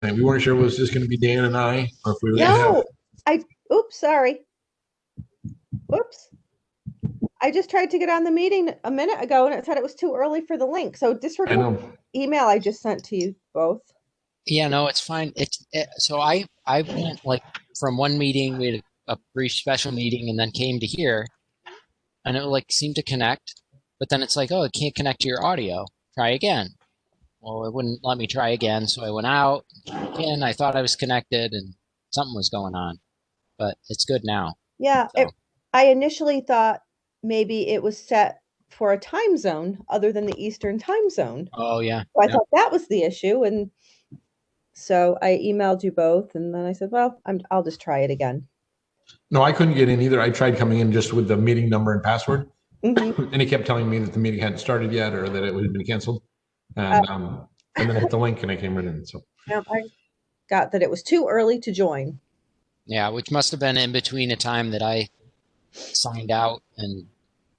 And we weren't sure it was just going to be Dan and I, or if we were going to have. No, oops, sorry. Oops. I just tried to get on the meeting a minute ago and it said it was too early for the link. So I disregard know. the email I just sent to you both. Yeah, no, it's fine. So I went like from one meeting, we had a brief special meeting, and then came to here, and it like seemed to connect, but then it's like, oh, it can't connect to your audio. Try again. Well, it wouldn't let me try again, so I went out again. I thought I was connected, and something was going on, but it's good now. Yeah, So I initially thought maybe it was set for a time zone other than the Eastern time zone. oh yeah, So I yeah. thought that was the issue, and so I emailed you both, and then I said, "Well, I'll just try it again." No, I couldn't get in either. I tried coming in just with the meeting number and password, Mhm. and it kept telling me that the meeting hadn't started yet or that it had been canceled. And then I hit the link and I came right in. So I got that it was too early to join. Yeah, which must have been in between a time that I signed out and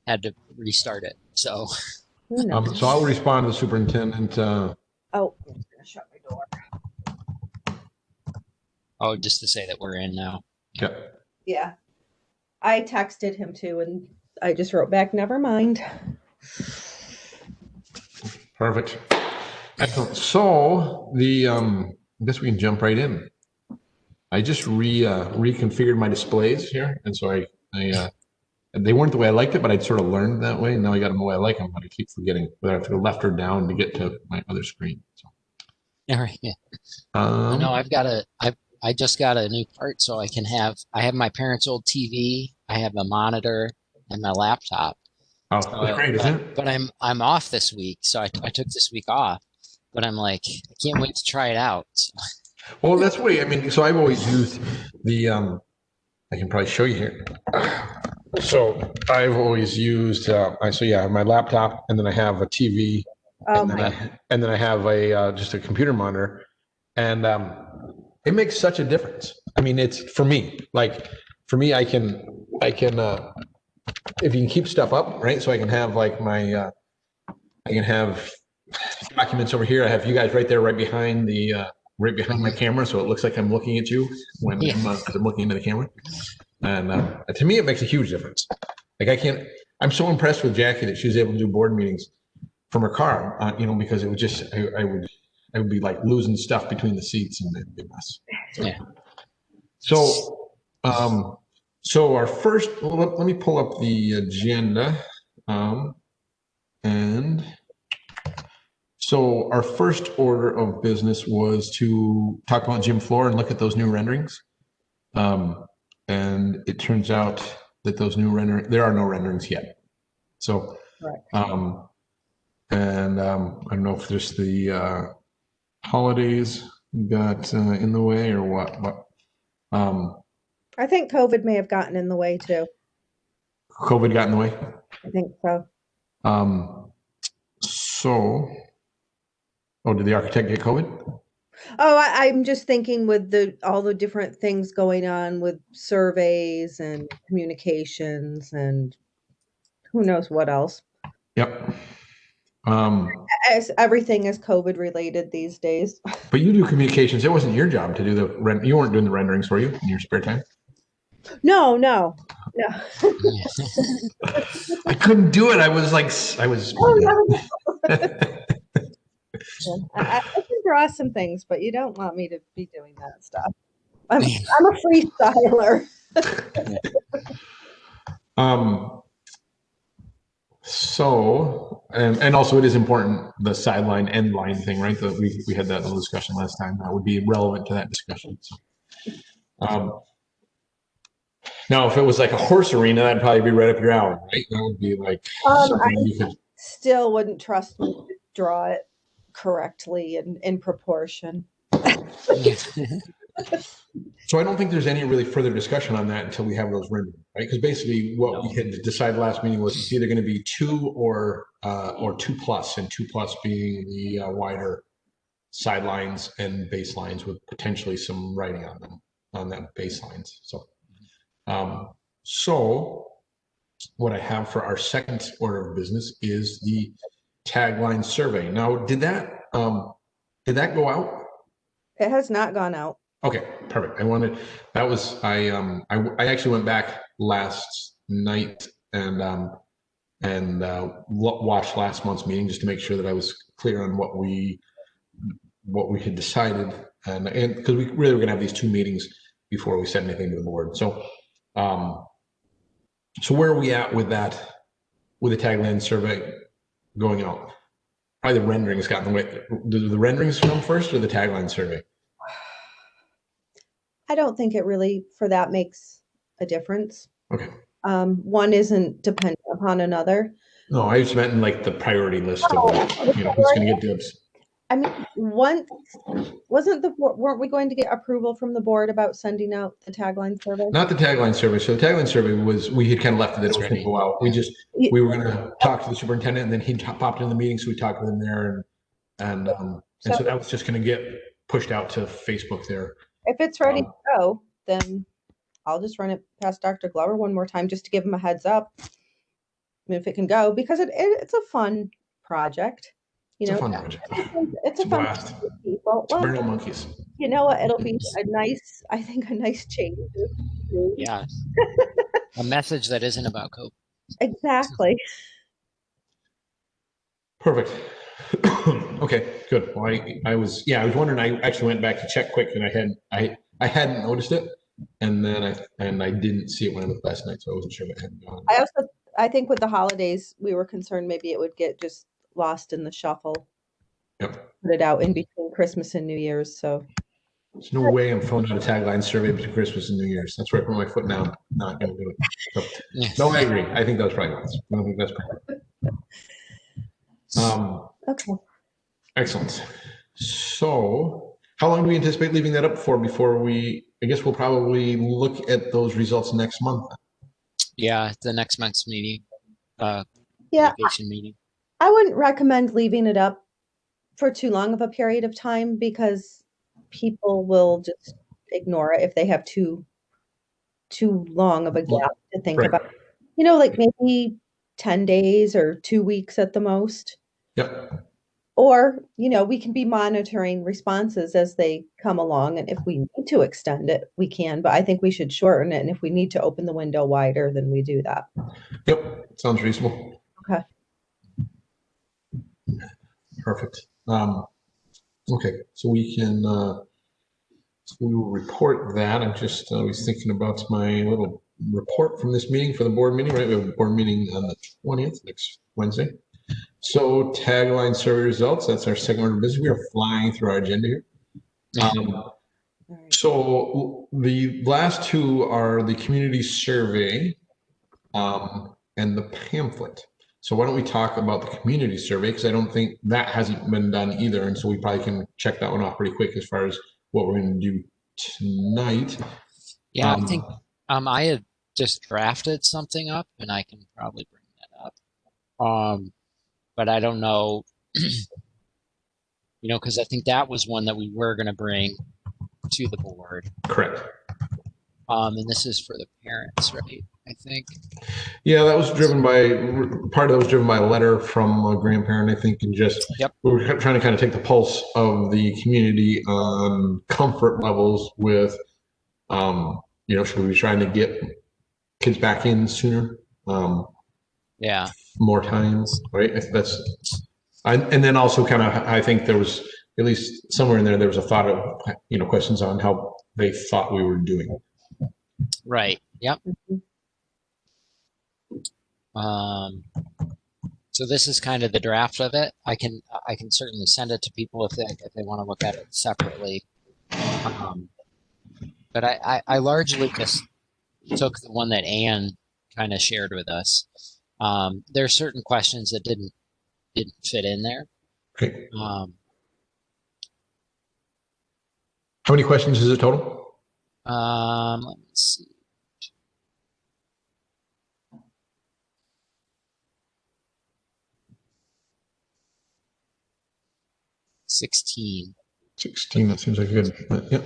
had to restart it. So Who knows? so I'll respond to the superintendent. Oh, I'm just gonna shut my door. oh, just to say that we're in now. Yeah. Yeah, I texted him too, and I just wrote back, "Never mind." Perfect. Excellent. So I guess we can jump right in. I just reconfigured my displays here, and so they weren't the way I liked it, but I'd sort of learned that way, and now I got them the way I like them. But I keep forgetting whether I have to go left or down to get to my other screen. So, All right. Yeah. No, I just got a new part, so I have my parents' old TV, I have a monitor, and my laptop. oh, that's great, isn't it? But I'm off this week, so I took this week off. But I'm like, I can't wait to try it out. Well, that's what I mean. So I've always used the. I can probably show you here. So I've always used. I have my laptop, and then I have a TV, and then I have a just a computer monitor, and it makes such a difference. I mean, it's for me. Like for me, I can if you can keep stuff up, right? So I can have like my I can have documents over here. I have you guys right there, right behind my camera, so it looks like I'm looking at you when I'm looking into the camera. And to me, it makes a huge difference. Like I'm so impressed with Jackie that she was able to do board meetings from her car, because it would just, I would be like losing stuff between the seats and it'd be a mess. So our first, let me pull up the agenda. And so our first order of business was to talk about gym floor and look at those new renderings. And it turns out that those new there are no renderings yet. So, I don't know if there's the holidays got in the way or what, but I think COVID may have gotten in the way too. COVID got in the way? I think so. Did the architect get COVID? Oh, I'm just thinking with all the different things going on with surveys and communications and who knows what else. Yep. As everything is COVID related these days. But you do communications. It wasn't your job to do you weren't doing the renderings, were you, in your spare time? No. I couldn't do it. I was. I can draw some things, but you don't want me to be doing that stuff. I'm a freestyler. So, and also it is important, the sideline end line thing, right? That we had that little discussion last time. That would be relevant to that discussion. So, now, if it was like a horse arena, that'd probably be right up your alley, right? That would be like I still wouldn't trust me to draw it correctly and in proportion. So I don't think there's any really further discussion on that until we have those rendered, right? Because basically what we had decided last meeting was it's either going to be 2 or 2+, and 2+ being the wider sidelines and baselines with potentially some writing on them on that baselines. So what I have for our second order of business is the tagline survey. Now, did that go out? It has not gone out. Okay, perfect. I actually went back last night and watched last month's meeting just to make sure that I was clear on what we had decided, and because we really were going to have these two meetings before we said anything to the board. Um, so where are we at with that, with the tagline survey going out? Probably the renderings got in the way. Do the renderings come first or the tagline survey? I don't think it really, for that, makes a difference. Okay. One isn't dependent upon another. No, I just meant in like the priority list of, who's going to get dibs. I mean, weren't we going to get approval from the board about sending out the tagline survey? Not the tagline survey. So the tagline survey we had kind of left it that it was going to go out. We were going to talk to the superintendent, and then he popped in the meeting, so we talked with him there, and so that was just going to get pushed out to Facebook there. If it's ready to go, then I'll just run it past Dr. Glover one more time just to give him a heads up. I mean, if it can go, because it's a fun project. It's a fun project. It's a fun blast. People. Well, burn no monkeys. You know what? It'll be a nice change. Yeah. A message that isn't about COVID. Exactly. Perfect. Okay, good. Well, I was wondering. I actually went back to check quick, and I hadn't noticed it, and then I didn't see it when I looked last night, so I wasn't sure if it had gone. I think with the holidays, we were concerned maybe it would get just lost in the shuffle. Yep. Put it out in between Christmas and New Year's. So there's no way I'm filling out a tagline survey between Christmas and New Year's. That's where I put my foot down. Not going to do it. So, no, I agree. I think that was probably wise. I don't think that's perfect. Okay. Excellent. So how long do we anticipate leaving that up for before I guess we'll probably look at those results next month. Yeah, the next month's meeting. Vacation meeting. I wouldn't recommend leaving it up for too long of a period of time because people will just ignore it if they have too long of a gap to think about. Like maybe 10 days or 2 weeks at the most. Yep. Or, we can be monitoring responses as they come along. And if we need to extend it, we can. But I think we should shorten it. And if we need to open the window wider, then we do that. Yep. Sounds reasonable. Okay. Perfect. Okay. So we will report that. I was thinking about my little report from this meeting for the board meeting, right? We have a board meeting on the 20th, next Wednesday. So tagline survey results, that's our second order of business. We are flying through our agenda here. So the last two are the community survey and the pamphlet. So why don't we talk about the community survey? Because I don't think that hasn't been done either. And so we probably can check that one off pretty quick as far as what we're going to do tonight. Yeah, I think I had just drafted something up and I can probably bring that up. But I don't know, because I think that was one that we were going to bring to the board. Correct. And this is for the parents, right? I think. Yeah, that was driven by, part of that was driven by a letter from a grandparent, I think, and just, we were trying to kind of take the pulse of the community on comfort levels with, should we be trying to get kids back in sooner? Yeah. More times, right? And then also kind of, I think there was at least somewhere in there was a thought of, questions on how they thought we were doing. Right. Yep. So this is kind of the draft of it. I can certainly send it to people if they want to look at it separately. But I largely just took the one that Anne kind of shared with us. There are certain questions that didn't fit in there. Okay. How many questions is it total? Let me see. $16. 16. That seems like a good. Yep.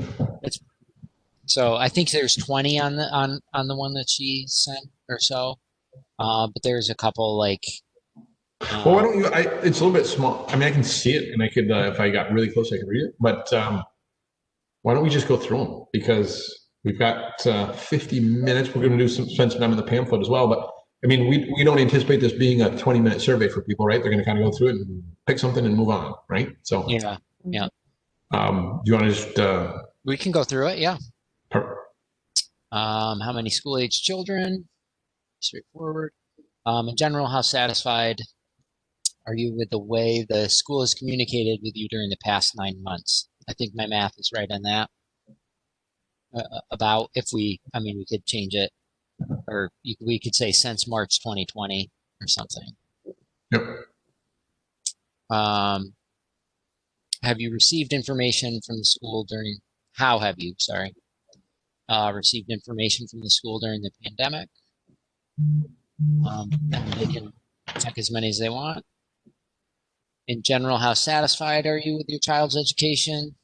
So I think there's 20 on the one that she sent or so. But there's a couple like. Well, why don't it's a little bit small. I mean, I can see it, and I could, if I got really close, I could read it. But Why don't we just go through them? Because we've got 50 minutes. We're going to spend some time in the pamphlet as well. But I mean, we don't anticipate this being a 20-minute survey for people, right? They're going to kind of go through it and pick something and move on, right? So, Yeah. do you want to just We can go through it. Yeah. per- How many school-age children? Straightforward. In general, how satisfied are you with the way the school has communicated with you during the past 9 months? I think my math is right on that. About if we could change it, or we could say since March 2020 or something. Yep. Have you received information from the school during, how have you, sorry, received information from the school during the pandemic? And they can check as many as they want. In general, how satisfied are you with your child's education?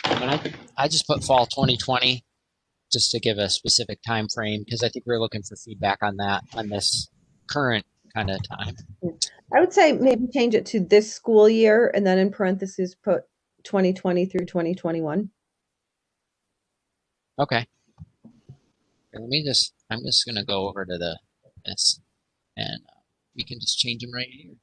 I just put fall 2020 just to give a specific time frame, because I think we're looking for feedback on that, on this current kind of time. I would say maybe change it to this school year and then in parentheses put 2020 through 2021. Okay. I'm just going to go over to this, and we can just change them right here.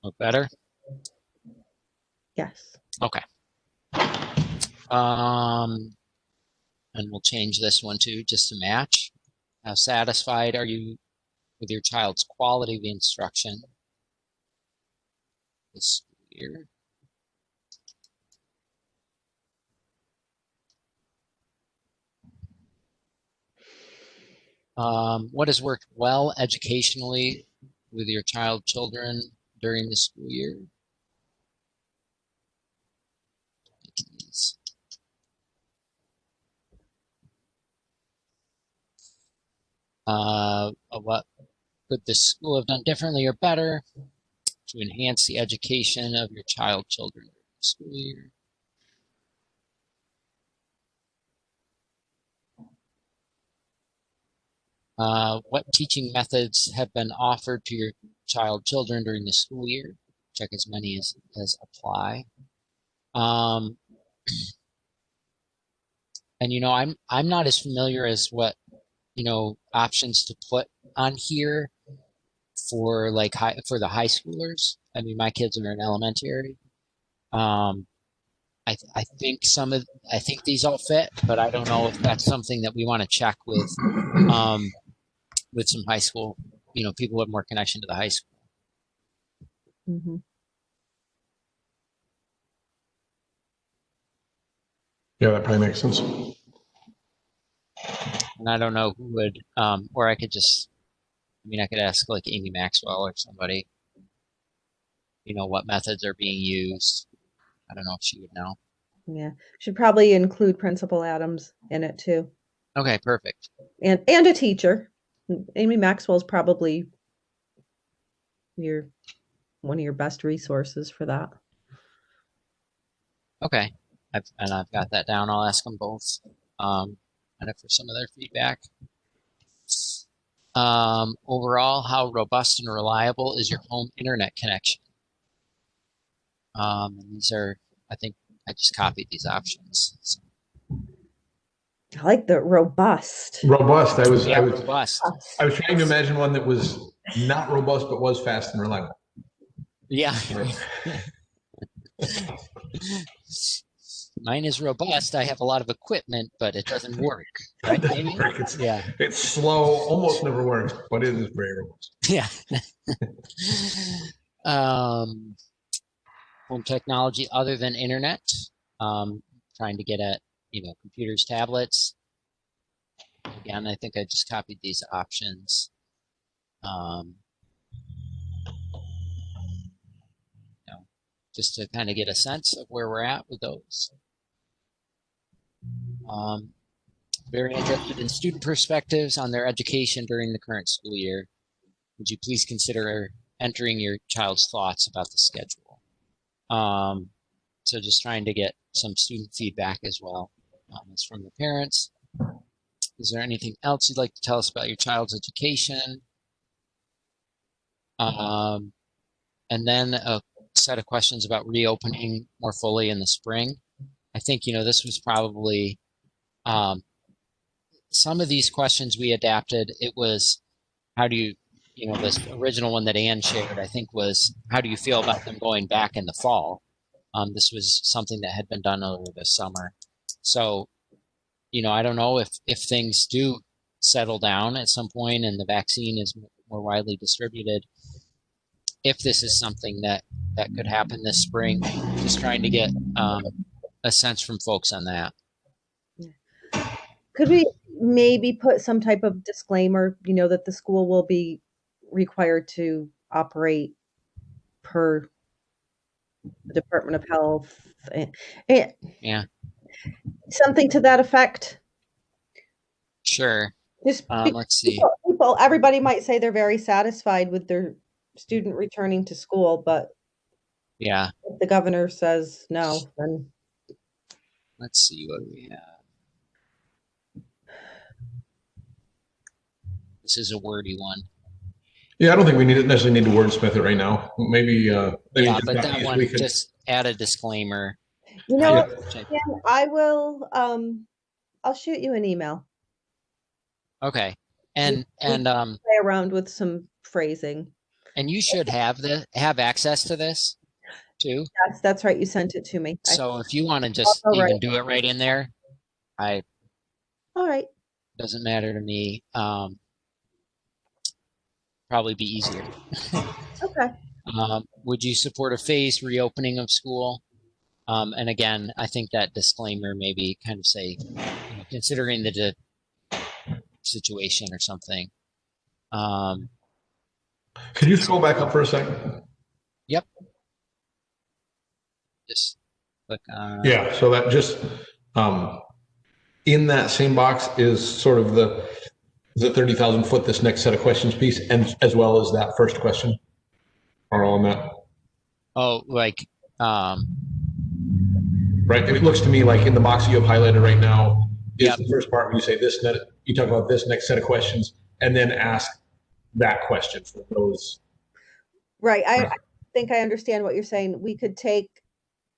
Look better? Yes. Okay. And we'll change this one too, just to match. How satisfied are you with your child's quality of instruction this year? What has worked well educationally with your children during the school year? What could the school have done differently or better to enhance the education of your children during the school year? What teaching methods have been offered to your children during the school year? Check as many as apply. And I'm not as familiar as what options to put on here for for the high schoolers. I mean, my kids are in elementary. I think I think these all fit, but I don't know if that's something that we want to check with some high school, people who have more connection to the high school. Mm-hmm. Yeah, that probably makes sense. And I don't know who would, or I could just, I could ask like Amy Maxwell or somebody, what methods are being used. I don't know if she would know. Yeah, should probably include Principal Adams in it too. Okay, perfect. And a teacher. Amy Maxwell's probably one of your best resources for that. Okay, I've got that down. I'll ask them both, and for some of their feedback. Overall, how robust and reliable is your home internet connection? These are, I think I just copied these options. So. I like the robust. Robust. I was robust. I was trying to imagine one that was not robust but was fast and reliable. Yeah. Mine is robust. I have a lot of equipment, but it doesn't work. Right? It's slow, almost never works, but it is very robust. Yeah. Home technology other than internet. Trying to get at computers, tablets. Again, I think I just copied these options. Just to kind of get a sense of where we're at with those. Very interested in student perspectives on their education during the current school year. Would you please consider entering your child's thoughts about the schedule? So just trying to get some student feedback as well. It's from the parents. Is there anything else you'd like to tell us about your child's education? And then a set of questions about reopening more fully in the spring. I think, this was probably some of these questions we adapted. It was, how do you, this original one that Anne shared, I think, was, how do you feel about them going back in the fall? This was something that had been done over the summer. So, I don't know if things do settle down at some point and the vaccine is more widely distributed, if this is something that could happen this spring. Just trying to get a sense from folks on that. Could we maybe put some type of disclaimer, that the school will be required to operate per the Department of Health? Yeah. Something to that effect. Sure. Just let's see. Everybody might say they're very satisfied with their student returning to school, but yeah, if the governor says no, then let's see what we have. This is a wordy one. Yeah, I don't think we necessarily need to wordsmith it right now. Maybe. Yeah, but that one, just add a disclaimer. I will. I'll shoot you an email. Okay, and play around with some phrasing. And you should have access to this too. Yes, that's right. You sent it to me. So if you want to just even do it right in there, all right. Doesn't matter to me. Probably be easier. Okay. Would you support a phased reopening of school? And again, I think that disclaimer maybe kind of say, considering the situation or something. Could you scroll back up for a second? Yep. Just click on. Yeah, so that just in that same box is sort of the 30,000 foot, this next set of questions piece, and as well as that first question are all on that. Oh, like right. It looks to me like in the box you have highlighted right now is the first part where you say this, you talk about this next set of questions, and then ask that question for those. Right. I think I understand what you're saying. We could take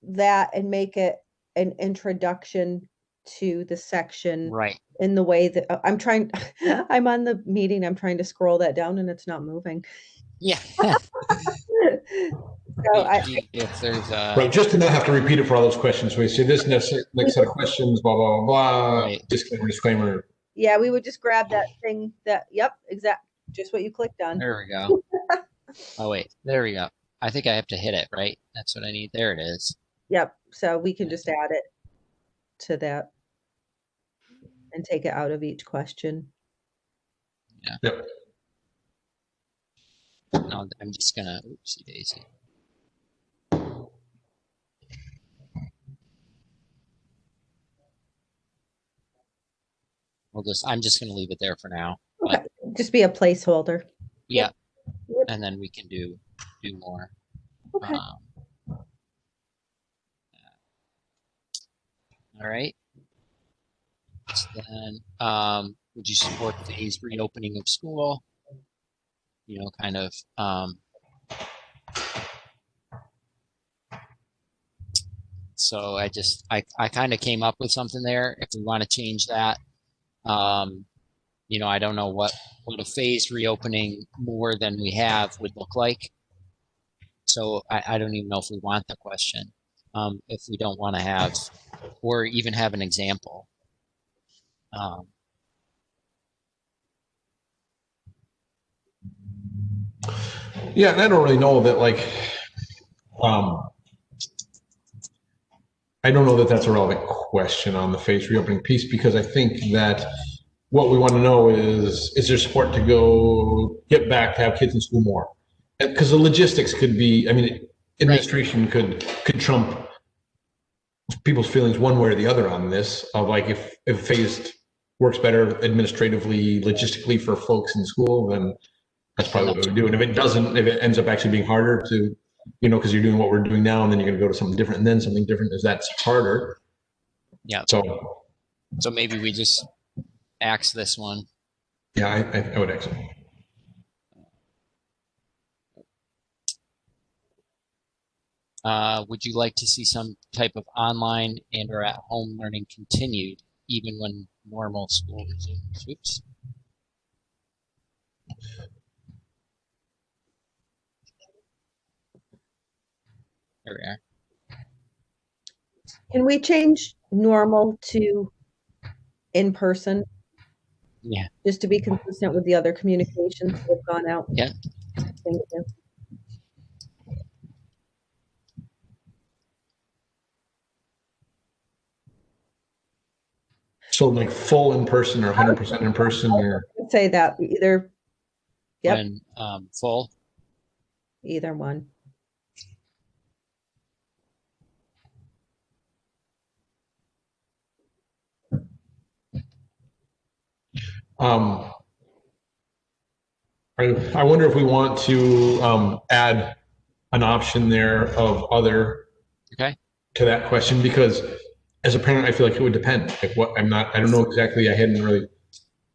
that and make it an introduction to the section, right, in the way that I'm on the meeting, I'm trying to scroll that down and it's not moving. Yeah. So if there's right, just to not have to repeat it for all those questions. So we say this next set of questions, blah, blah, blah, right. disclaimer. Yeah, we would just grab that thing exact, just what you clicked on. There we go. Oh, wait, there we go. I think I have to hit it, right? That's what I need. There it is. Yep. So we can just add it to that and take it out of each question. Yeah. Yep. No, I'm just gonna, oopsie daisy. I'm just gonna leave it there for now. Okay. Just be a placeholder. Yeah. Yep. And then we can do more. Okay. All right. So then, would you support the phased reopening of school? Kind of. So I kind of came up with something there. If we want to change that, I don't know what a phased reopening more than we have would look like. So I don't even know if we want the question, if we don't want to have, or even have an example. Yeah, and I don't really know that, like, I don't know that that's a relevant question on the phased reopening piece, because I think that what we want to know is there support to get back to have kids in school more? Because the logistics could be, administration could trump people's feelings one way or the other on this, of like, if phased works better administratively, logistically for folks in school, then that's probably what we do. And if it doesn't, if it ends up actually being harder to, because you're doing what we're doing now, and then you're going to go to something different, and then something different, is that's harder. Yeah. So So maybe we just axe this one. Yeah, I would exit. Would you like to see some type of online and or at home learning continued even when normal school resumes? Oops. There we are. Can we change normal to in person, Yeah. just to be consistent with the other communications that have gone out? Yeah. Thank you. So like full in person or 100% in person or I'd say that either, yep, When full. either one. um, I wonder if we want to add an option there of other Okay. to that question, because as a parent, I feel like it would depend. Like what I don't know exactly. I hadn't really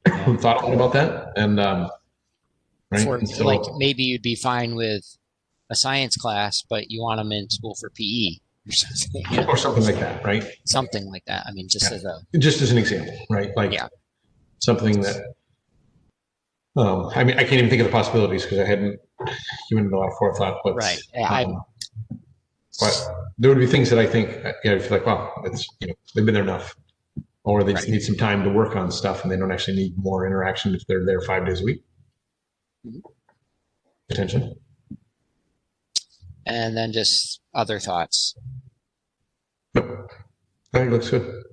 Yeah. thought a lot about that. And right. For And so, like maybe you'd be fine with a science class, but you want them in school for PE or something. You know? or something like that, right? Something like that. I mean, just Yeah. as a Just as an example, right? Like Yeah. something that, I mean, I can't even think of the possibilities because I hadn't given it a lot of forethought, but, right. Yeah, but there would be things that I think, I feel like, wow, it's, they've been there enough, or they just Right. need some time to work on stuff and they don't actually need more interaction if they're there 5 days a week. Mhm. Potentially. And then just other thoughts. Yep. I think it looks good.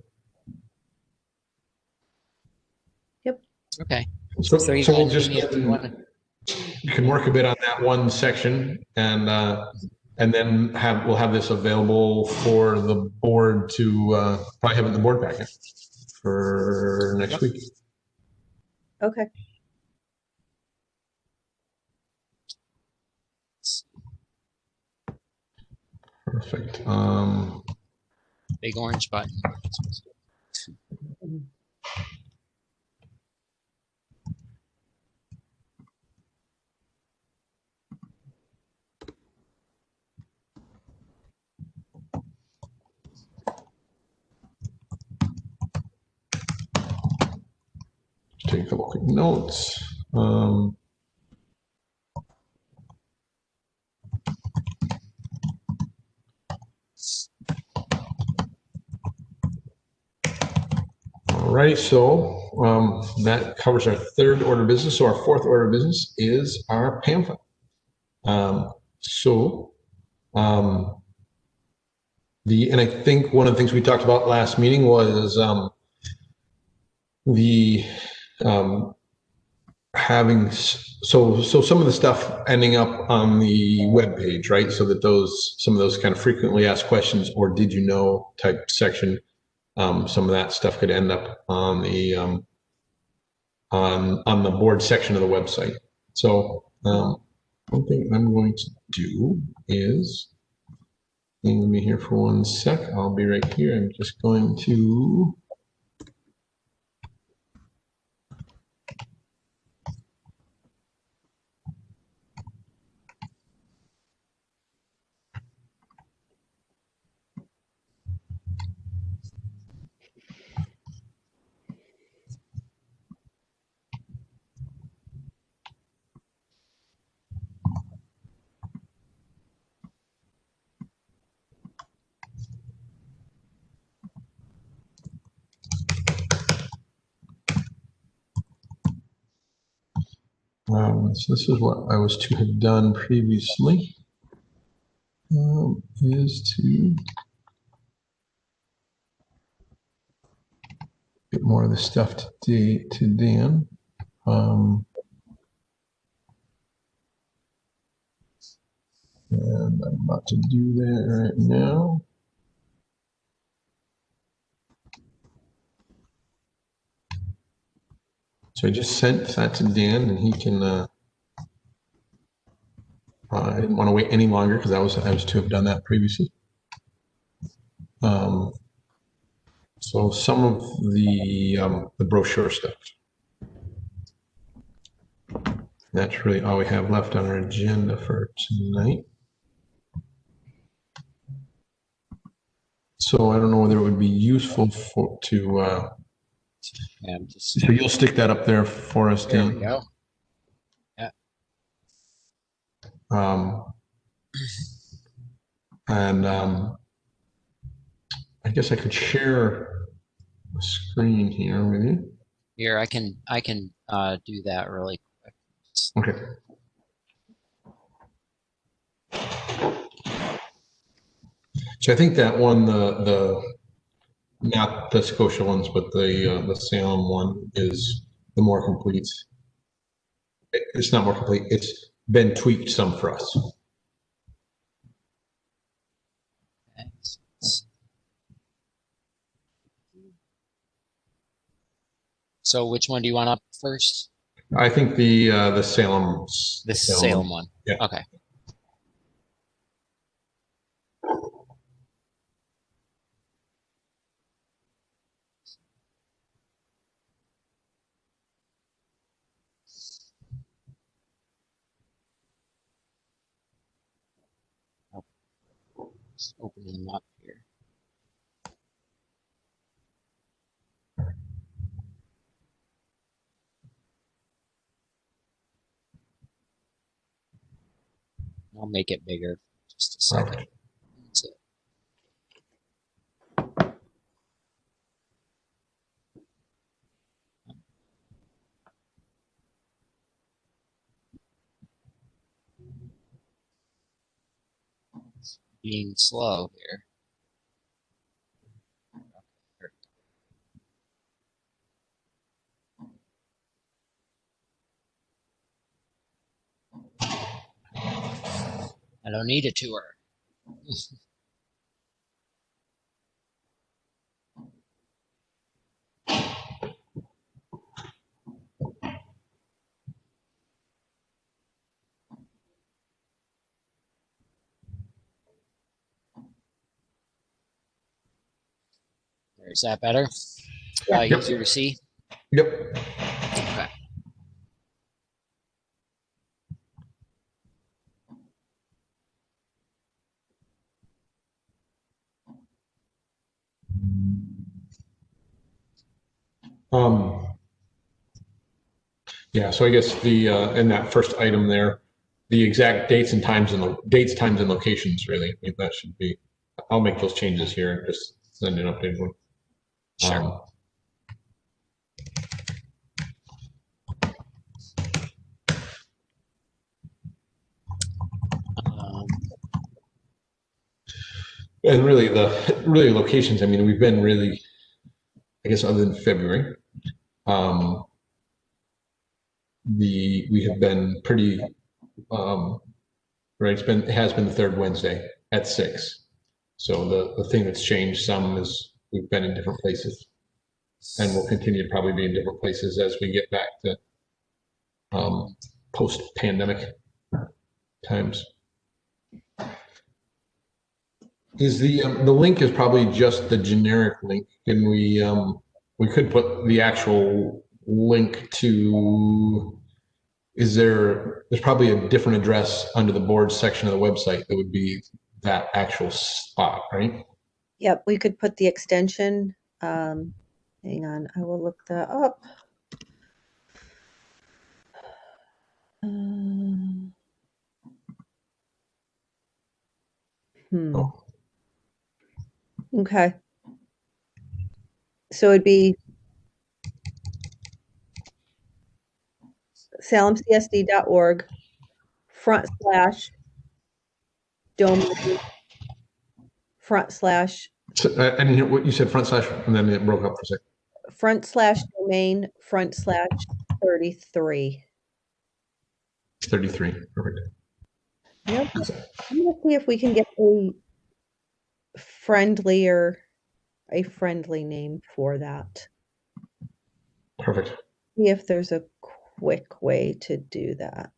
Okay. So we'll just, you can work a bit on that one section and then we'll have this available for the board to probably have it in the board packet for next week. Okay. Perfect. Big orange button. Just take a couple quick notes. All right, so that covers our third order of business. So our fourth order of business is our pamphlet. And I think one of the things we talked about last meeting was the having so some of the stuff ending up on the web page, right? So that some of those kind of frequently asked questions or did you know type section, some of that stuff could end up on the on the board section of the website. So one thing I'm going to do is, hang with me here for 1 sec. I'll be right here. I'm just going to so this is what I was to have done previously, is to get more of the stuff to Dan. And I'm about to do that right now. So I just sent that to Dan and he can, I didn't want to wait any longer because I was to have done that previously. So So some of the brochure stuff. That's really all we have left on our agenda for tonight. So I don't know whether it would be useful Yeah, I'm just, so you'll stick that up there for us, there we Dan. go. And I guess I could share a screen here with you. Here, I can do that really quick. Okay. So I think that one, not the Scotia ones, but the Salem one is the more complete. It's not more complete. It's been tweaked some for us. So which one do you want up first? I think the Salem. The Salem one. Yeah. Okay. Just opening them up here. I'll make it bigger. Just a second. Perfect. That's it. It's being slow here. I don't need a tour. Is that better? Yeah. Yep. Easier to see? Yep. Okay. Yeah, so I guess in that first item there, the exact dates and times times and locations really, I mean, that should be, I'll make those changes here and just send an updated one. Sure. Um, And really really locations, I mean, we've been really, I guess other than February, we have been pretty, right, it has been the third Wednesday at 6. So the thing that's changed some is we've been in different places and we'll continue to probably be in different places as we get back to post-pandemic times. Is the link is probably just the generic link. Can we could put the actual link to, there's probably a different address under the board section of the website that would be that actual spot, right? Yep, we could put the extension. Hang on, I will look that up. Oh. Okay. So it'd be salemcsd.org /domain / So, I didn't hear what you said, front slash, and then it broke up for a second. /domain /33. 33, perfect. Yep. I'm gonna see if we can get a friendly name for that. Perfect. See if there's a quick way to do that.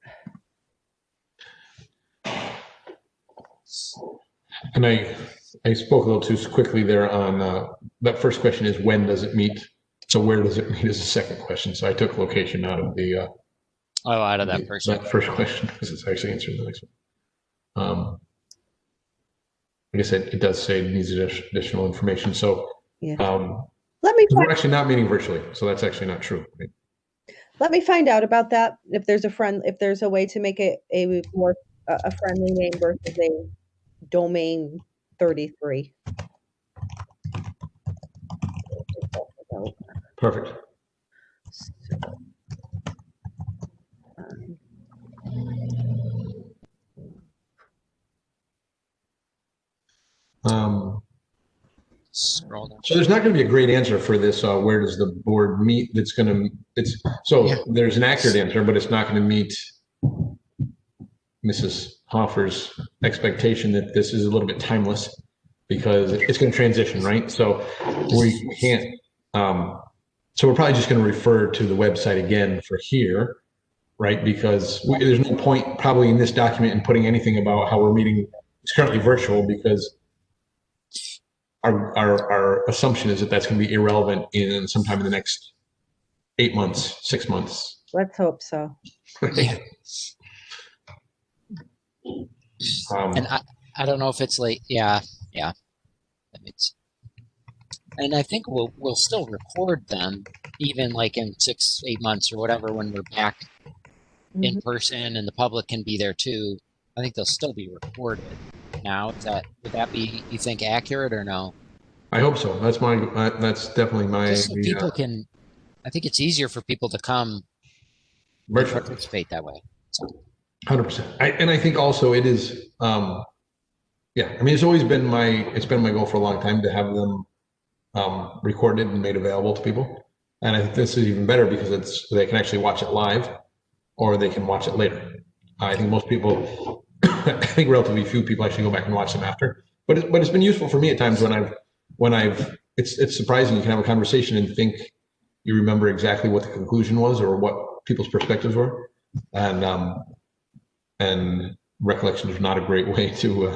And I spoke a little too quickly there on, that first question is when does it meet? So where does it meet is the second question. So I took location out of the, Oh, out of that person. that first question because it's actually answering the next one. Like I said, it does say it needs additional information. So Yeah. um, Let me we're actually not meeting virtually, so that's actually not true. Right? let me find out about that. If there's a way to make it a more a friendly name versus a domain 33. Perfect. So, um, Scroll down. So there's not going to be a great answer for this. Where does the board meet? That's going to Yeah. there's an accurate answer, but it's not going to meet Mrs. Hoffer's expectation that this is a little bit timeless because it's going to transition, right? So we can't. So we're probably just going to refer to the website again for here, right? Because there's no point probably in this document in putting anything about how we're meeting. It's currently virtual because our assumption is that that's going to be irrelevant in sometime in the next 8 months, 6 months. let's hope so. Yeah. Um, And I don't know if it's like, yeah. That makes, and I think we'll still record them even like in 6, 8 months or whatever when we're back in person and the public can be there too. I think they'll still be recorded. Now, would that be, you think, accurate or no? I hope so. That's definitely my Just so people can. I think it's easier for people to come and virtual. participate that way. So, 100%. And I think also it is, yeah. I mean, it's been my goal for a long time to have them recorded and made available to people. And I think this is even better because they can actually watch it live, or they can watch it later. I think most people, I think relatively few people actually go back and watch them after. But it's been useful for me at times it's surprising you can have a conversation and think you remember exactly what the conclusion was or what people's perspectives were, and recollection is not a great way to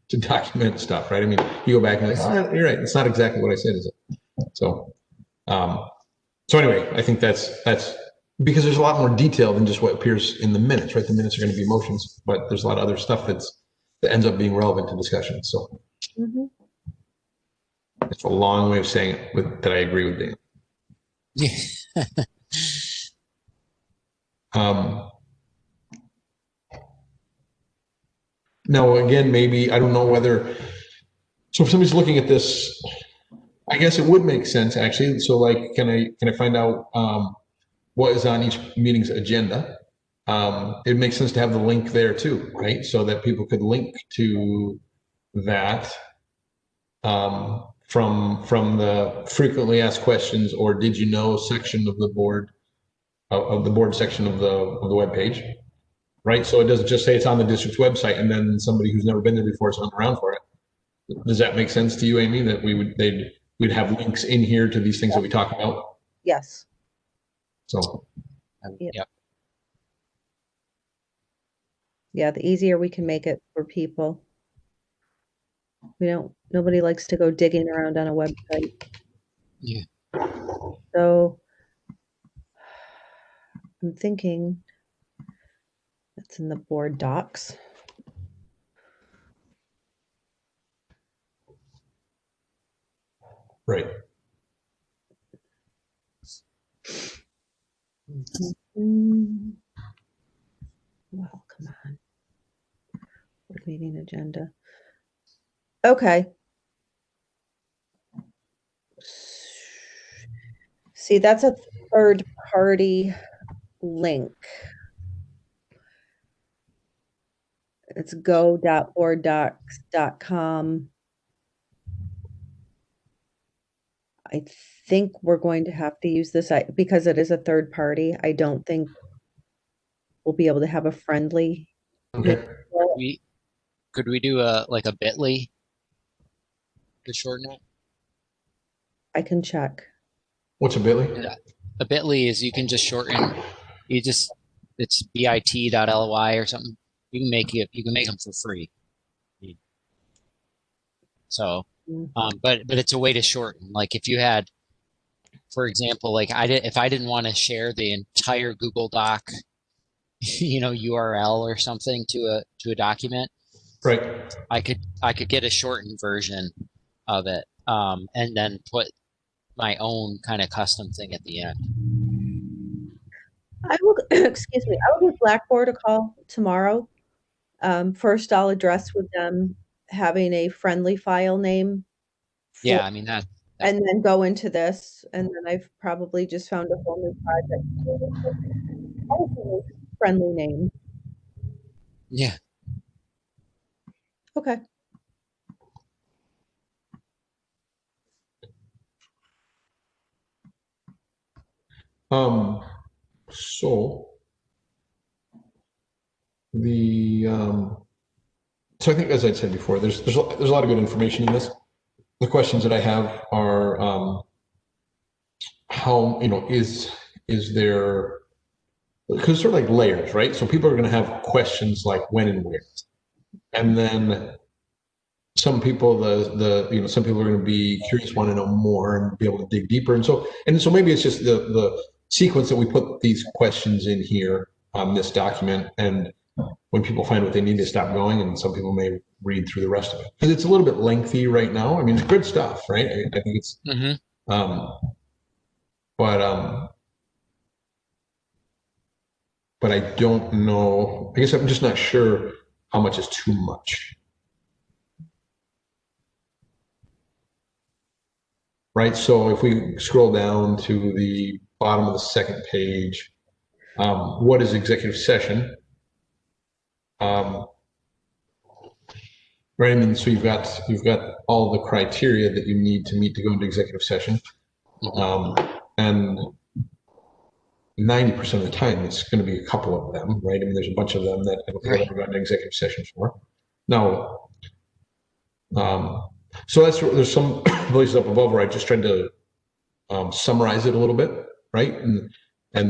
to document stuff, right? I mean, you go back and like, oh, you're right, it's not exactly what I said, is it? So, so anyway, I think that's because there's a lot more detail than just what appears in the minutes, right? The minutes are going to be motions, but there's a lot of other stuff that ends up being relevant to discussion. So it's a long way of saying it that I agree with Dan. yeah. Now, again, maybe, I don't know whether, so if somebody's looking at this, I guess it would make sense actually. So like, can I find out what is on each meeting's agenda? It makes sense to have the link there too, right? So that people could link to that from the frequently asked questions or did you know section of the board section of the web page, right? So it doesn't just say it's on the district's website and then somebody who's never been there before is hunting around for it. Does that make sense to you, Amy? That we'd have links in here to these things that we talk about. Yes. So. Yep. Yeah, the easier we can make it for people. Nobody likes to go digging around on a website. Yeah. So I'm thinking that's in the board docs. Right. Well, come on. Board meeting agenda. Okay. See, that's a third party link. It's go.boarddocs.com. I think we're going to have to use this because it is a third party. I don't think we'll be able to have a friendly. Okay. Could we do a bit.ly to shorten it? I can check. What's a bit.ly? A bit.ly is you can just shorten. It's bit.ly or something. You can make them for free. So, Mm. but it's a way to shorten. Like if you had, for example, like if I didn't want to share the entire Google Doc, URL or something to a document, Right. I could get a shortened version of it, and then put my own kind of custom thing at the end. I will, excuse me, I will give Blackboard a call tomorrow. First, I'll address with them having a friendly file name for, Yeah, I mean that and then go into this. And then I've probably just found a whole new project. Friendly name. yeah. Okay. Um, so the, so I think, as I said before, there's a lot of good information in this. The questions that I have are, how, is there, because sort of like layers, right? So people are going to have questions like when and where. And then some people, some people are going to be curious, want to know more and be able to dig deeper. And so maybe it's just the sequence that we put these questions in here on this document. And when people find what they need, they stop going. And some people may read through the rest of it. Because it's a little bit lengthy right now. I mean, it's good stuff, right? I think it's, Hmm. um, but, um, but I don't know. I guess I'm just not sure how much is too much. Right. So if we scroll down to the bottom of the second page, what is executive session? Um, right. I mean, so you've got all the criteria that you need to meet to go into executive session, and 90% of the time it's going to be a couple of them, right? I mean, there's a bunch of them that I don't think I've Right. ever gotten an executive session for. Now, so there's some places up above where I just tried to summarize it a little bit, right? And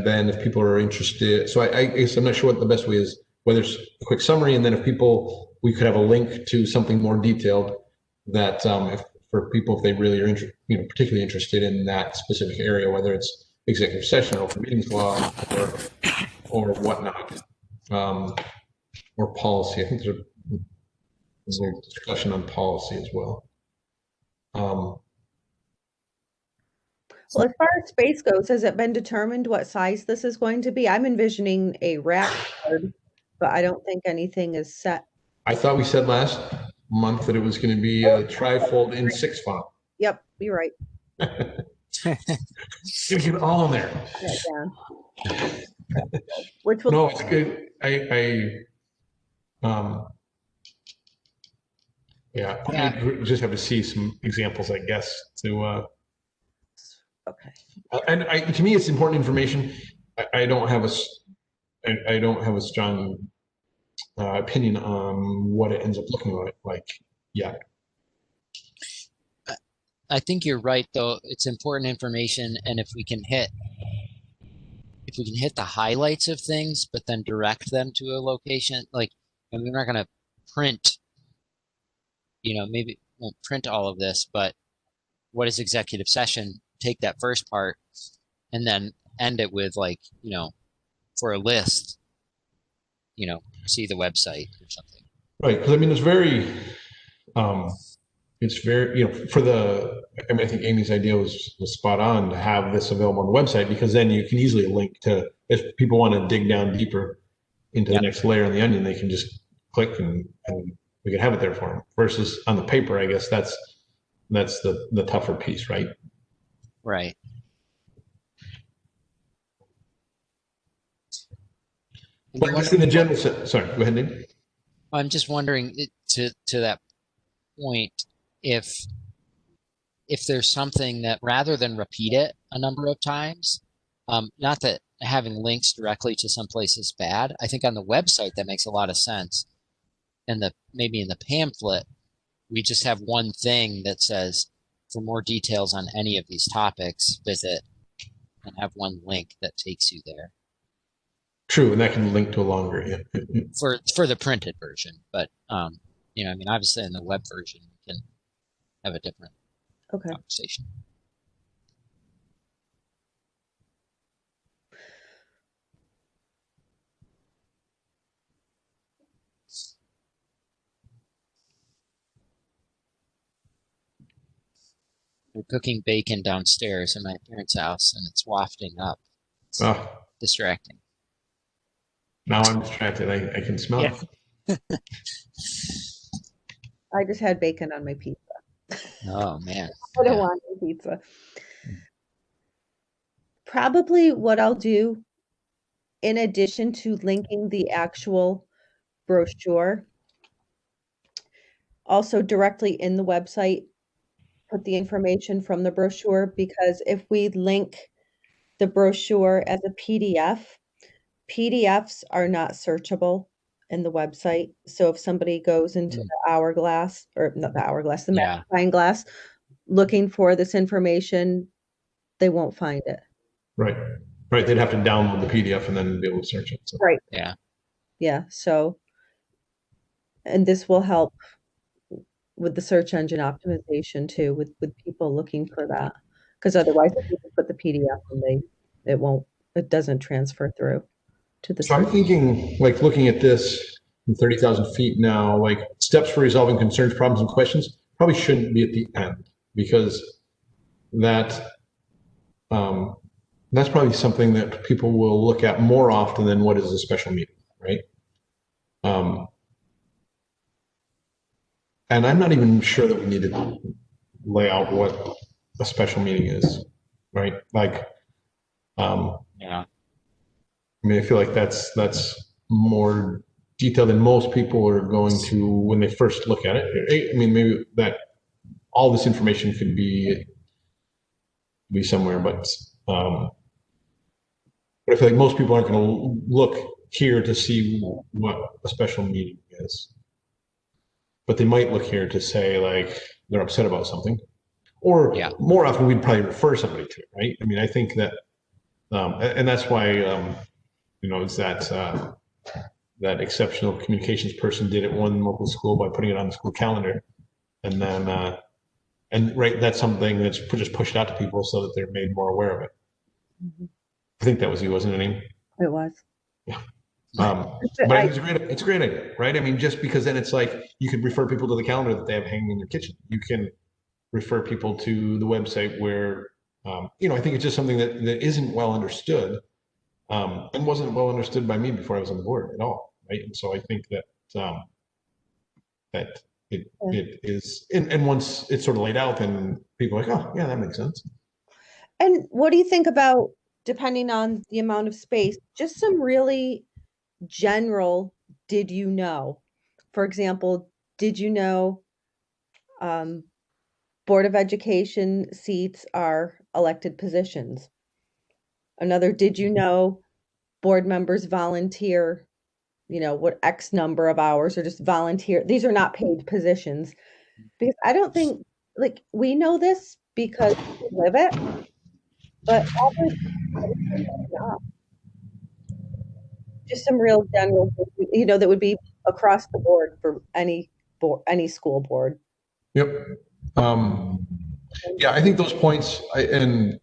then if people are interested, so I guess I'm not sure what the best way is, whether it's a quick summary, and then if people, we could have a link to something more detailed that for people, if they really are particularly interested in that specific area, whether it's executive session or open meetings law or whatnot, or policy. I think there's a discussion on policy as well. Well, as far as space goes, has it been determined what size this is going to be? I'm envisioning a rack card, but I don't think anything is set. I thought we said last month that it was going to be a trifold in 6 font. Yep, you're right. Gonna keep it all in there. Yeah. Which will, No, it's good. Yeah, I just have to see some examples, I guess, to, okay. and to me, it's important information. I don't have I don't have a strong opinion on what it ends up looking like yet. I think you're right, though. It's important information, and if we can hit the highlights of things, but then direct them to a location, like, and we're not going to print, maybe won't print all of this, but what is executive session? Take that first part and then end it with like, for a list, see the website or something. Right, because I mean, it's very, I mean, I think Amy's idea was spot on to have this available on the website, because then you can easily link to, if people want to dig down deeper into the next layer on the onion, they can just click and we can have it there for them. Versus on the paper, I guess that's the tougher piece, right? Right. But just in the general, sorry, go ahead, Dave. I'm just wondering to that point, if there's something that rather than repeat it a number of times, not that having links directly to some place is bad. I think on the website that makes a lot of sense. And maybe in the pamphlet, we just have one thing that says, for more details on any of these topics, visit, and have one link that takes you there. True, and that can link to a longer, For the printed version, but I mean, obviously in the web version, we can have a different Okay. conversation. We're cooking bacon downstairs in my parents' house, and it's wafting up. It's Oh, distracting. now I'm distracted. I can smell Yeah. it. I just had bacon on my pizza. Oh man. I don't Yeah. want any pizza. Probably what I'll do, in addition to linking the actual brochure, also directly in the website, put the information from the brochure, because if we link the brochure as a PDF, PDFs are not searchable in the website. So if somebody goes into Mm. the hourglass, or not the hourglass, the Yeah. magnifying glass, looking for this information, they won't find it. Right. Right. They'd have to download the PDF and then be able to search it. So. Right. Yeah. Yeah. So, and this will help with the search engine optimization too, with people looking for that. Because otherwise, if you put the PDF and it doesn't transfer through to the So I'm search. thinking, like, looking at this from 30,000 feet now, like, steps for resolving concerns, problems, and questions probably shouldn't be at the end, because that that's probably something that people will look at more often than what is a special meeting, right? And I'm not even sure that we need to lay out what a special meeting is, right? Like, Yeah. I mean, I feel like that's more detailed than most people are going to when they first look at it. I mean, maybe that all this information could be somewhere, but I feel like most people aren't going to look here to see what a special meeting is, but they might look here to say like they're upset about something, or Yeah. more often we'd probably refer somebody to it, right? I mean, I think that, and that's why you know, it's that exceptional communications person did at one local school by putting it on the school calendar, and then and right, that's something that's just pushed out to people so that they're made more aware of it. Mhm. I think that was you, wasn't it, Amy? It was. But I- it's a great idea, right? I mean, just because then it's like you could refer people to the calendar that they have hanging in your kitchen. You can refer people to the website where, you know, I think it's just something that isn't well understood, and wasn't well understood by me before I was on the board at all, right? And so I think that that it is, and once it's sort of laid out, then people are like, oh, yeah, that makes sense. And what do you think about, depending on the amount of space, just some really general, did you know? For example, did you know Board of Education seats are elected positions? Another, did you know board members volunteer, you know, what X number of hours, or just volunteer? These are not paid positions. Because I don't think, like, we know this because we live it, but not. Just some real general, you know, that would be across the board for any board, any school board. Yep. Yeah, I think those points, um,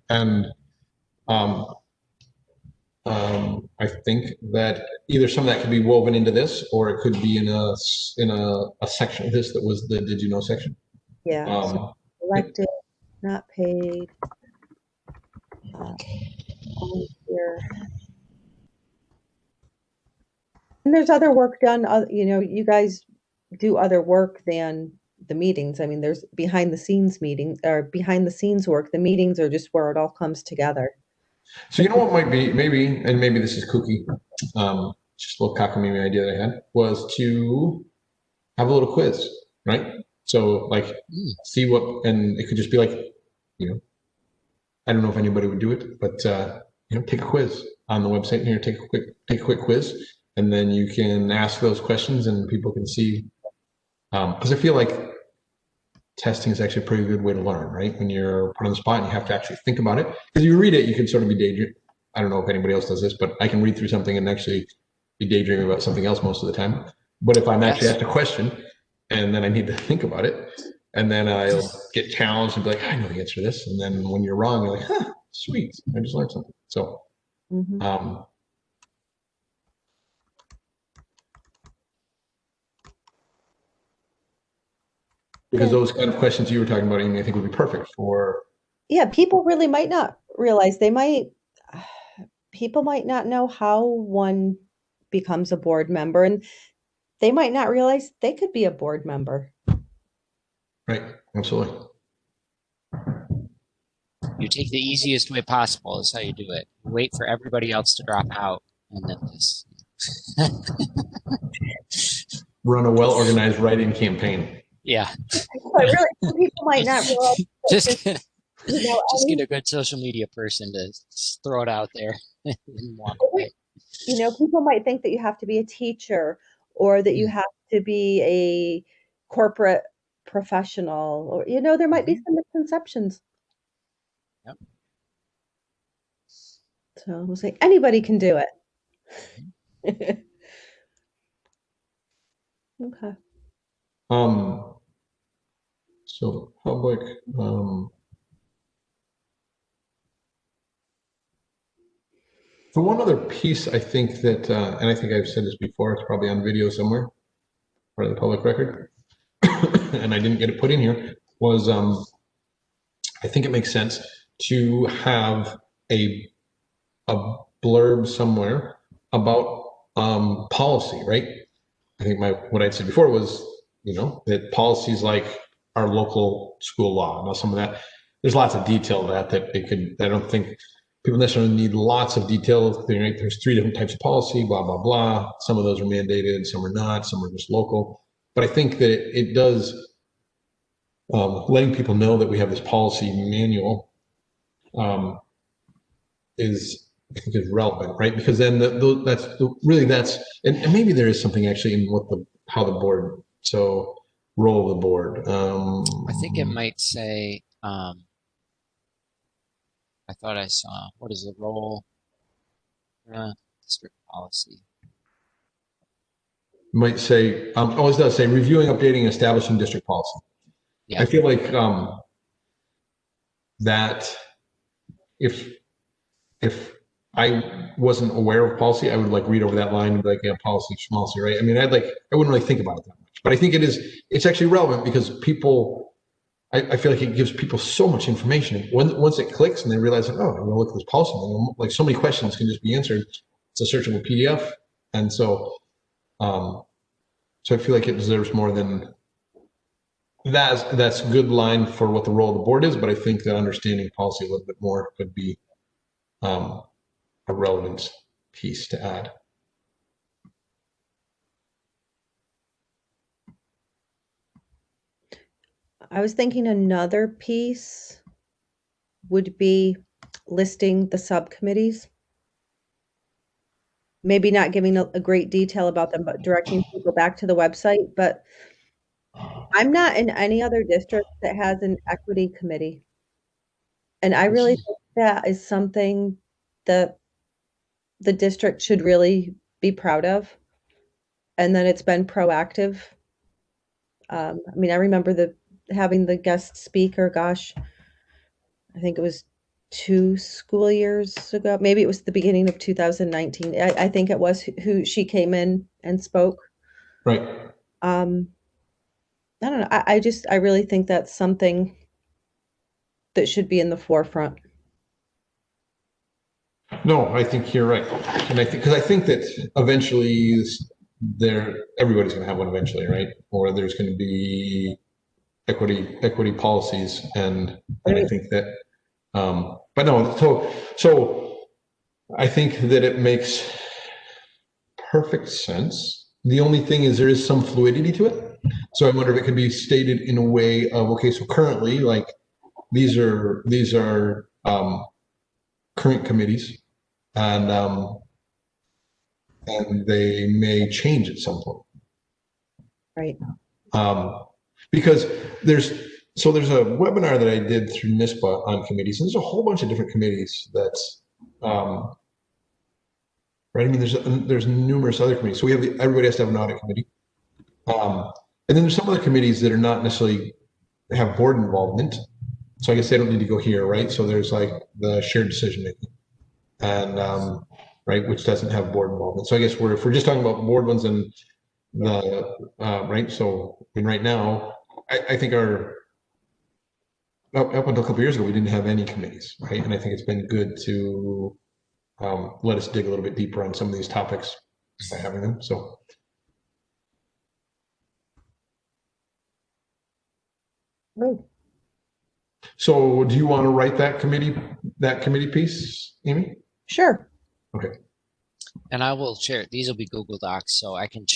I think that either some of that could be woven into this, or it could be in a section of this that was the did you know section. Yeah, so elected, not paid, volunteer. And there's other work done, you know, you guys do other work than the meetings. I mean, there's behind the scenes meeting or behind the scenes work. The meetings are just where it all comes together. So you know what might be maybe, and maybe this is kooky, just a little cockamamie idea that I had was to have a little quiz, right? So like see what, and it could just be like, you know, I don't know if anybody would do it, but you know, take a quiz on the website here, take a quick quiz, and then you can ask those questions and people can see, because I feel like testing is actually a pretty good way to learn, right? When you're put on the spot and you have to actually think about it. Because you read it, you can sort of be daydreaming. I don't know if anybody else does this, but I can read through something and actually be daydreaming about something else most of the time. But if I'm actually asked a question and then I need to think about it, and then I'll get challenged and be like, I know the answer to this. And then when you're wrong, you're like, huh, sweet, I just learned something. So, Mhm. because Yeah. those kind of questions you were talking about, Amy, I think would be perfect for. Yeah, people really might not realize people might not know how one becomes a board member, and they might not realize they could be a board member. Right, absolutely. You take the easiest way possible is how you do it. You wait for everybody else to drop out and then just Run a well-organized write-in campaign. yeah. But really, some people might not realize that Just you know, just any- get a good social media person to just throw it out there and walk away. you know, people might think that you have to be a teacher or that you Mm. have to be a corporate professional, or you know, there might be some misconceptions. Yep. So we'll say anybody can do it. Okay. So public, the one other piece I think that, and I think I've said this before, it's probably on video somewhere, part of the public record, and I didn't get it put in here, was I think it makes sense to have a blurb somewhere about policy, right? I think what I'd said before was, that policies like our local school law, now some of that, there's lots of detail to that I don't think people necessarily need lots of detail. There's 3 different types of policy, blah, blah, blah. Some of those are mandated, some are not, some are just local. But I think that it does, letting people know that we have this policy manual is, I think, is relevant, right? Because then that's and maybe there is something actually in how the board, so role of the board. I think it might say, I thought I saw, what is the role? District policy. Might say, it does say reviewing, updating, establishing district policy. Yeah. I feel like that if I wasn't aware of policy, I would like read over that line and be like, yeah, policy, schmalcy, right? I mean, I wouldn't really think about it that much, but I think it's actually relevant because I feel like it gives people so much information. Once it clicks and they realize, like, oh, I'm gonna look at this policy, like so many questions can just be answered. It's a searchable PDF, and so I feel like it deserves more than that. That's a good line for what the role of the board is, but I think that understanding policy a little bit more could be a relevant piece to add. I was thinking another piece would be listing the subcommittees. Maybe not giving a great detail about them, but directing people back to the website. But I'm not in any other district that has an equity committee. And I really think that is something that the district should really be proud of. And that it's been proactive. I mean, I remember having the guest speaker, gosh, I think it was 2 school years ago. Maybe it was the beginning of 2019. I think it was who she came in and spoke. Right. I don't know. I really think that's something that should be in the forefront. No, I think you're right, and I think that eventually everybody's going to have one eventually, right? Or there's going to be equity policies, and I think that, but no, so I think that it makes perfect sense. The only thing is there is some fluidity to it, so I wonder if it could be stated in a way of, okay, so currently, like these are current committees, and they may change at some point. Right. Because there's a webinar that I did through NISPA on committees, and there's a whole bunch of different committees that's right. I mean, there's numerous other committees. So everybody has to have an audit committee, and then there's some other committees that are not necessarily have board involvement. So I guess they don't need to go here, right? So there's like the shared decision making and, right, which doesn't have board involvement. So I guess if we're just talking about board ones and right, so, I mean, right now, I think up until a couple years ago, we didn't have any committees, right? And I think it's been good to let us dig a little bit deeper on some of these topics by having them, so. Right. So do you want to write that committee piece, Amy? Sure. Okay, And I will share. These will be Google Docs, so I can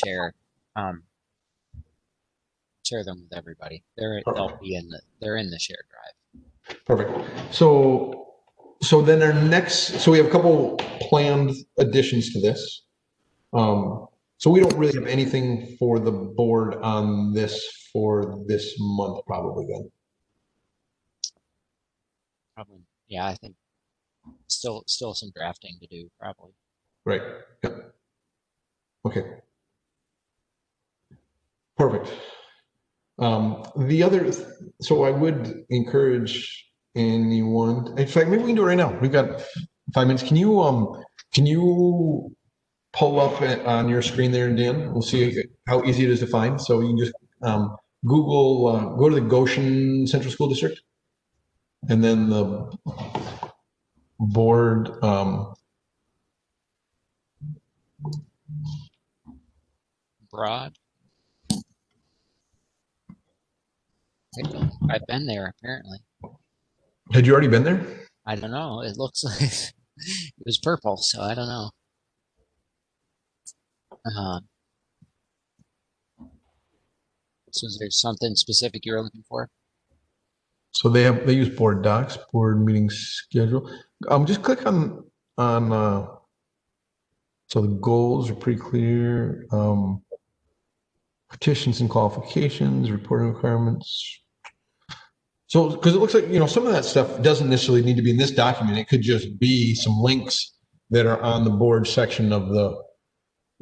um, share them with everybody. They're in the shared drive. perfect. So then so we have a couple planned additions to this. So we don't really have anything for the board on this for this month, probably then. Probably, yeah. I think still some drafting to do, probably. Right. Yep. Okay. Perfect. So I would encourage anyone, in fact, maybe we can do it right now. We've got 5 minutes. Can you pull up on your screen there, Dan? We'll see how easy it is to find. So you can just Google, go to the Goshen Central School District, and then the board. Broad. I've been there apparently. Had you already been there? I don't know. It looks like it was purple, so I don't know. So is there something specific you're looking for? So they use board docs, board meeting schedule. Just click on so the goals are pretty clear. Petitions and qualifications, reporting requirements. So because it looks like, some of that stuff doesn't necessarily need to be in this document. It could just be some links that are on the board section of the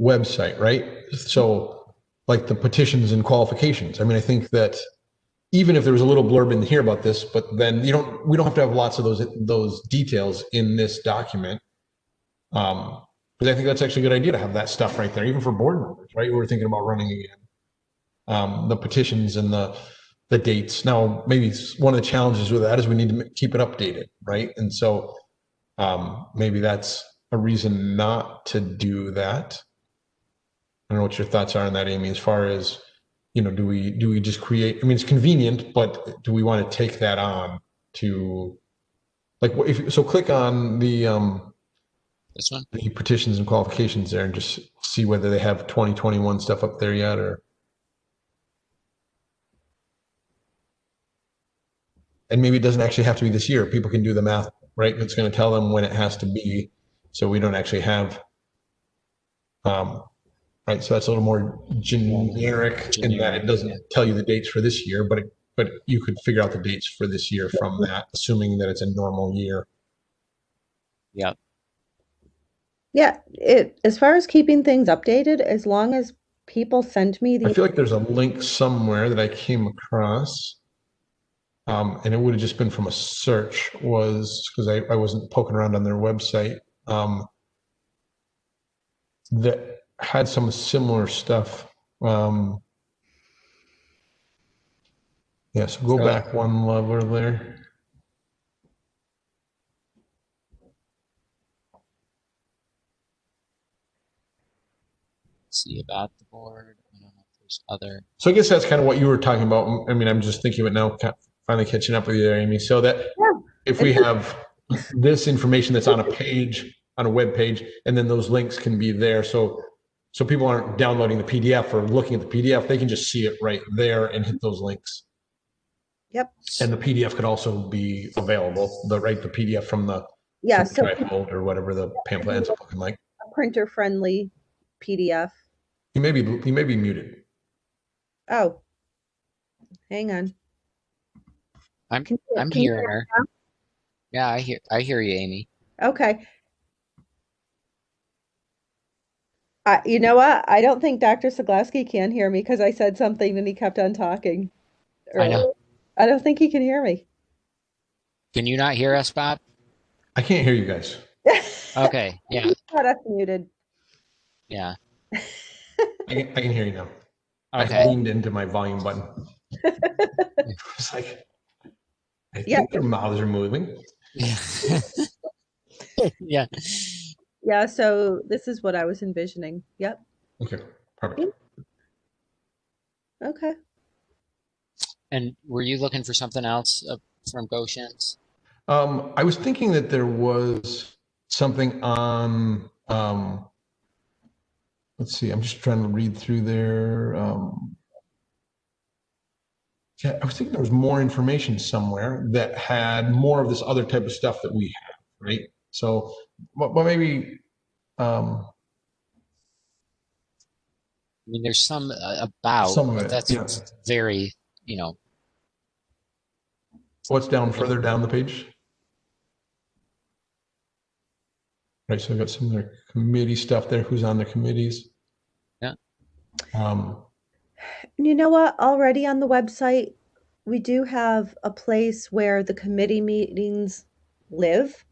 website, right? So like the petitions and qualifications. I mean, I think that even if there was a little blurb in here about this, but then we don't have to have lots of those details in this document. Because I think that's actually a good idea to have that stuff right there, even for board members, right? We're thinking about running again. The petitions and the dates. Now, maybe one of the challenges with that is we need to keep it updated, right? And so maybe that's a reason not to do that. I don't know what your thoughts are on that, Amy, as far as, do we just create, I mean, it's convenient, but do we want to take that on to, like, so click on This one? the petitions and qualifications there and just see whether they have 2021 stuff up there yet, or. And maybe it doesn't actually have to be this year. People can do the math, right? It's going to tell them when it has to be. So we don't actually have, right? So that's a little more generic in that it doesn't tell you the dates for this year, but you could figure out the dates for this year from that, assuming that it's a normal year. Yeah. Yeah, as far as keeping things updated, as long as people send me I feel like there's a link somewhere that I came across. And it would have just been from a search, was because I wasn't poking around on their website, that had some similar stuff. Yeah, so go back one level there. See about the board. I don't know if there's other. So I guess that's kind of what you were talking about. I mean, I'm just thinking of it now, finally catching up with you there, Amy. So that if we have this information that's on a page, on a web page, and then those links can be there. So people aren't downloading the PDF or looking at the PDF, they can just see it right there and hit those links. Yep. And the PDF could also be available, the PDF from the so trifold or whatever the pamphlet ends up looking like. A printer friendly PDF. You may be muted. Oh, hang on. I'm hearing her. Yeah, I hear you, Amy. Okay. You know what? I don't think Dr. Saglaski can hear me because I said something and he kept on talking. I know. I don't think he can hear me. Can you not hear us, Bob? I can't hear you guys. Okay. Yeah. He's got us muted. Yeah. I can hear you now. I Okay. leaned into my volume button. It's like, I Yeah. think their mouths are moving. Yeah. Yeah. Yeah, so this is what I was envisioning. Yep. Okay, perfect. Okay. And were you looking for something else from Goshen's? I was thinking that there was something on, let's see, I'm just trying to read through there. Yeah, I was thinking there was more information somewhere that had more of this other type of stuff that we have, right? So, but maybe, I mean, there's some about, some of but it, that's yeah. very, you know, What's down further down the page? Right, so I've got some of their committee stuff there, who's on the committees. yeah. You know what? Already on the website, we do have a place where the committee meetings live.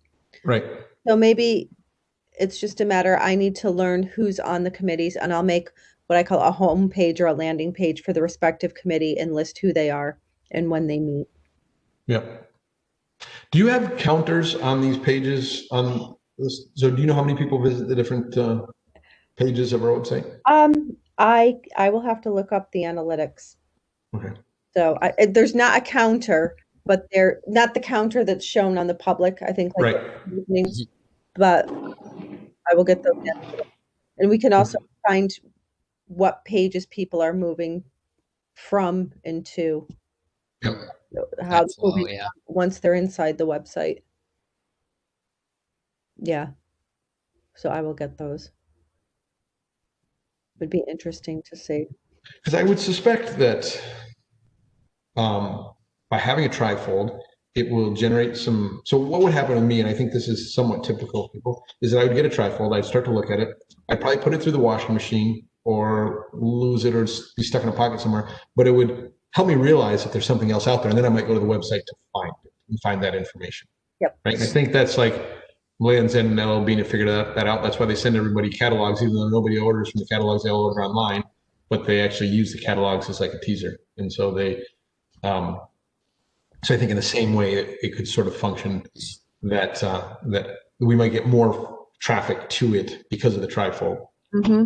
Right, So maybe it's just a matter, I need to learn who's on the committees, and I'll make what I call a home page or a landing page for the respective committee and list who they are and when they meet. yep. Do you have counters on these pages on this? So do you know how many people visit the different pages of our website? I will have to look up the analytics. Okay, So there's not a counter, but they're not the counter that's shown on the public, I think, like right. evenings, but I will get those in. And we can also find what pages people are moving from and to, Yep. how That flow, moving yeah. once they're inside the website. Yeah. So I will get those. Would be interesting to see. Because I would suspect that by having a trifold, it will generate some. So what would happen to me, and I think this is somewhat typical of people, is that I would get a trifold, I'd start to look at it, I'd probably put it through the washing machine or lose it or be stuck in a pocket somewhere, but it would help me realize that there's something else out there, and then I might go to the website to find it and find that information. Yep. Right. And I think that's like Lands and LLB to figure that out. That's why they send everybody catalogs, even though nobody orders from the catalogs, they all order online, but they actually use the catalogs as like a teaser. And so so I think in the same way it could sort of function that that we might get more traffic to it because of the trifold. Mm-hmm.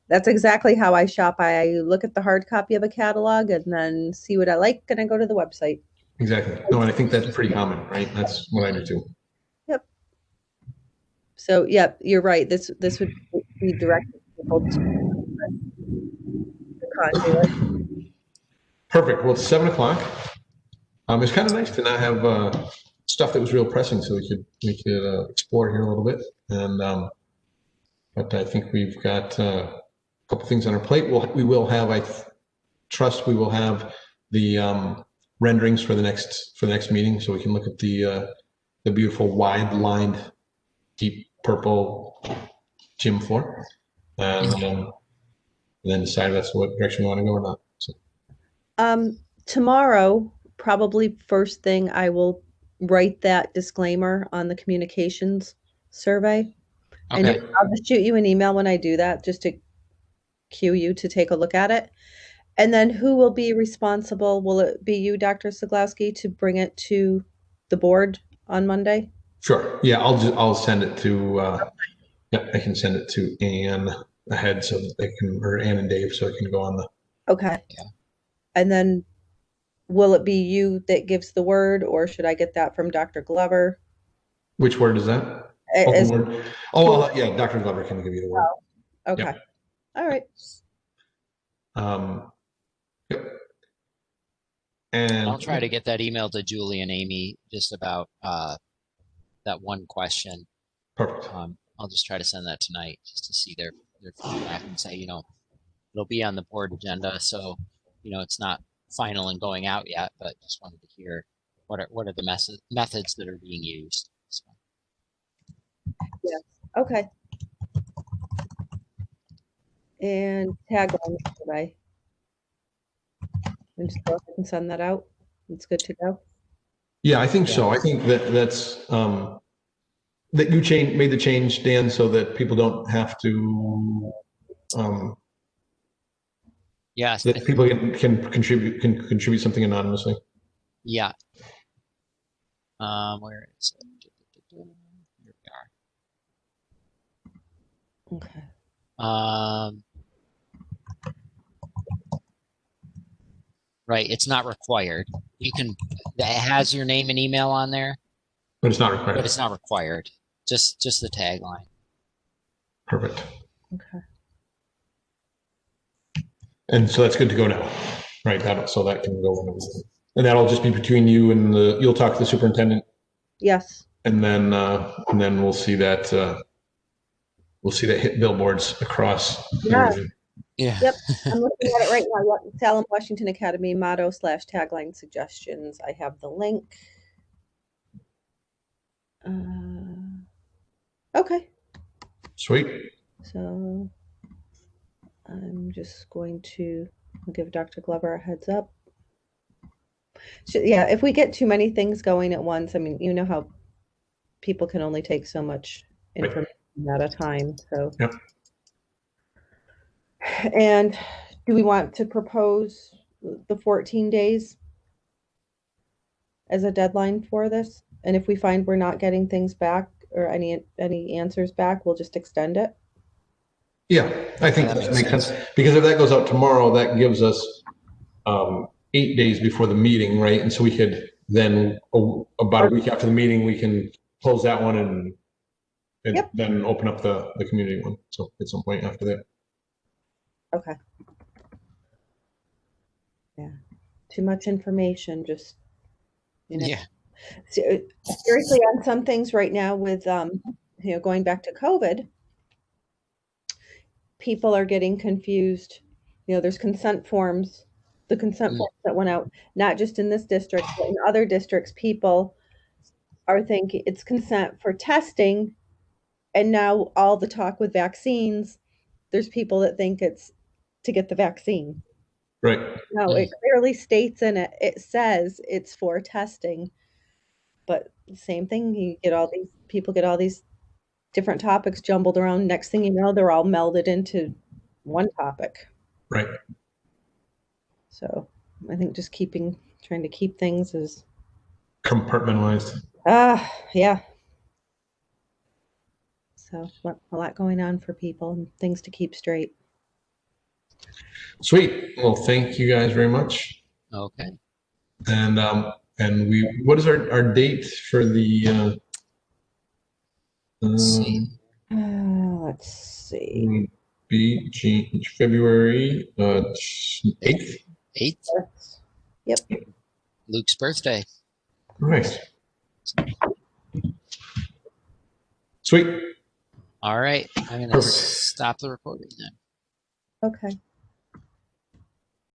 That's exactly how I shop. I look at the hard copy of a catalog and then see what I like, and I go to the website. Exactly. No, and I think that's pretty common, right? That's what I do too. Yep. So, yep, you're right. This would be directed people to the conduit. Perfect. Well, it's 7 o'clock. It's kind of nice to not have stuff that was real pressing, so we could explore here a little bit. And but I think we've got a couple things on our plate. We will have, I trust, we will have the renderings for the next meeting, so we can look at the beautiful wide lined, deep purple gym floor, and then decide if that's what direction we want to go or not. So. Tomorrow, probably first thing, I will write that disclaimer on the communications survey. And Okay. I'll just shoot you an email when I do that, just to cue you to take a look at it. And then who will be responsible? Will it be you, Dr. Siglowski, to bring it to the board on Monday? Sure. Yeah, I'll send it to yeah, I can send it to Anne ahead so that they can, or Anne and Dave, so it can go on the. Okay. Yeah. And then will it be you that gives the word, or should I get that from Dr. Glover? Which word is that? As- Open word. Oh, yeah, Dr. Glover can give you the word. okay. Yep. All right. Yep. And I'll try to get that email to Julie and Amy just about that one question. perfect. I'll just try to send that tonight just to see their feedback and say, it'll be on the board agenda, so it's not final and going out yet, but just wanted to hear what are the methods that are being used. So. Yes. Okay. And tag on today. And just go ahead and send that out. it's good to go. Yeah, I think so. I think that's, that you made the change, Dan, so that people don't have to, Yes. that people can contribute something anonymously. Yeah. Where is it? Here we Okay. are. Right. It's not required. You can, it has your name and email on there, But it's not but required. it's not required. Just the tagline. Perfect. Okay. And so that's good to go now, right? So that can go, and that'll just be between you and you'll talk to the superintendent, Yes. and then we'll see that hit billboards across. Yeah. everything. Yeah. Yep. I'm looking at it right now. Yep. Salem Washington Academy motto/tagline suggestions. I have the link. Okay. Sweet. So I'm just going to give Dr. Glover a heads up. So, yeah, if we get too many things going at once, I mean, you know how people can only take so much Right. information at a time. So, Yep. And do we want to propose the 14 days as a deadline for this? And if we find we're not getting things back or any answers back, we'll just extend it. Yeah, I think That that makes makes sense. Because if that goes out tomorrow, that gives us 8 days before the meeting, right? And so we could then, about a week after the meeting, we can close that one and Yep. then open up the community one. So at some point after that. Okay. Yeah. Too much information, just, you know. Yeah. Seriously, on some things right now with, going back to COVID, people are getting confused. There's consent forms, the consent forms that went out, not just in this district, but in other districts, people are thinking it's consent for testing. And now all the talk with vaccines, there's people that think it's to get the vaccine. Right. No, it clearly states in it, it says it's for testing. But same thing, people get all these different topics jumbled around. Next thing you know, they're all melded into one topic. Right. So I think just trying to keep things as Compartmentalized. yeah. So a lot going on for people and things to keep straight. Sweet. Well, thank you guys very much. Okay. And what is our date for the Let's see. Let's see. February 8th. 8th, Yep. Luke's birthday. Nice. Sweet. All right. I'm going to Perfect. stop the recording then. Okay.